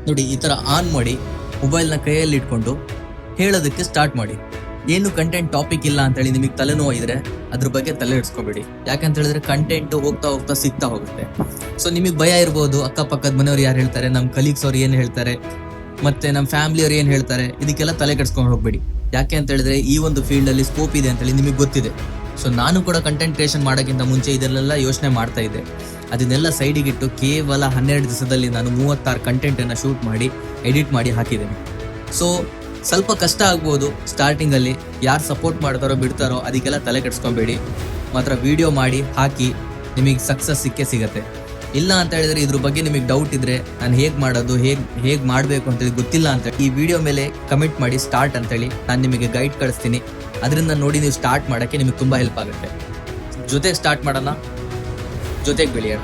ನೋಡಿ, ಈ ತರ ಆನ್ ಮಾಡಿ ಮೊಬೈಲ್ನ ಕೈಯಲ್ಲಿ ಇಟ್ಕೊಂಡು ಹೇಳೋದಕ್ಕೆ ಸ್ಟಾರ್ಟ್ ಮಾಡಿ. ಏನು ಕಂಟೆಂಟ್ ಟಾಪಿಕ್ ಇಲ್ಲ ಅಂತ ಹೇಳಿ ನಿಮಗೆ ತಲೆನೋವು ಇದ್ರೆ ಅದ್ರ ಬಗ್ಗೆ ತಲೆ ಇಡ್ಸ್ಕೊಬೇಡಿ. ಯಾಕಂತ ಹೇಳಿದ್ರೆ ಕಂಟೆಂಟ್ ಹೋಗ್ತಾ ಹೋಗ್ತಾ ಸಿಗ್ತಾ ಹೋಗುತ್ತೆ. ಸೊ ನಿಮಗೆ ಭಯ ಇರ್ಬೋದು, ಅಕ್ಕಪಕ್ಕದ ಮನೆಯವ್ರು ಯಾರು ಹೇಳ್ತಾರೆ, ನಮ್ಮ ಕಲೀಗ್ಸ್ ಅವ್ರು ಏನ್ ಹೇಳ್ತಾರೆ, ಮತ್ತೆ ನಮ್ಮ ಫ್ಯಾಮಿಲಿ ಅವ್ರು ಏನ್ ಹೇಳ್ತಾರೆ, ಇದಕ್ಕೆಲ್ಲ ತಲೆ ಕೆಡ್ಸ್ಕೊಂಡು ಹೋಗ್ಬೇಡಿ. ಯಾಕೆ ಅಂತ ಹೇಳಿದ್ರೆ ಈ ಒಂದು ಫೀಲ್ಡ್ ಅಲ್ಲಿ ಸ್ಕೋಪ್ ಇದೆ ಅಂತ ಹೇಳಿ ನಿಮಗೆ ಗೊತ್ತಿದೆ. ಸೊ ನಾನು ಕೂಡ ಕಂಟೆಂಟ್ ಕ್ರಿಯೇಷನ್ ಮಾಡೋಕ್ಕಿಂತ ಮುಂಚೆ ಇದೆಲ್ಲ ಯೋಚನೆ ಮಾಡ್ತಾ ಇದ್ದೆ. ಅದನ್ನೆಲ್ಲ ಸೈಡಿಗಿಟ್ಟು ಕೇವಲ 12 ದಿವಸದಲ್ಲಿ ನಾನು 36 ಕಂಟೆಂಟ್ ಅನ್ನ ಶೂಟ್ ಮಾಡಿ ಎಡಿಟ್ ಮಾಡಿ ಹಾಕಿದ್ದೇನೆ. ಸೊ ಸ್ವಲ್ಪ ಕಷ್ಟ ಆಗ್ಬೋದು ಸ್ಟಾರ್ಟಿಂಗ್ ಅಲ್ಲಿ. ಯಾರು ಸಪೋರ್ಟ್ ಮಾಡ್ತಾರೋ ಬಿಡ್ತಾರೋ ಅದಕ್ಕೆಲ್ಲ ತಲೆ ಕೆಡ್ಸ್ಕೊಬೇಡಿ. ಮಾತ್ರ ವಿಡಿಯೋ ಮಾಡಿ ಹಾಕಿ, ನಿಮಗೆ ಸಕ್ಸಸ್ ಸಿಗತ್ತೆ. ಇಲ್ಲ ಅಂತ ಹೇಳಿದ್ರೆ ಇದ್ರ ಬಗ್ಗೆ ನಿಮಗೆ ಡೌಟ್ ಇದ್ರೆ, ನಾನು ಹೇಗ್ ಮಾಡೋದು, ಹೇಗ್ ಮಾಡಬೇಕು ಅಂತೇಳಿ ಗೊತ್ತಿಲ್ಲ ಅಂತ ಈ ವಿಡಿಯೋ ಮೇಲೆ ಕಮೆಂಟ್ ಮಾಡಿ ಸ್ಟಾರ್ಟ್ ಅಂತೇಳಿ ನಾನು ನಿಮಗೆ ಗೈಡ್ ಕಳಿಸ್ತೀನಿ. ಅದರಿಂದ ನೋಡಿ ನೀವು ಸ್ಟಾರ್ಟ್ ಮಾಡೋಕ್ಕೆ ನಿಮಗೆ ತುಂಬಾ ಹೆಲ್ಪ್ ಆಗುತ್ತೆ. ಜೊತೆಗೆ ಸ್ಟಾರ್ಟ್ ಮಾಡೋಣ, ಜೊತೆಗೆ ಬೆಳೆಯೋಣ.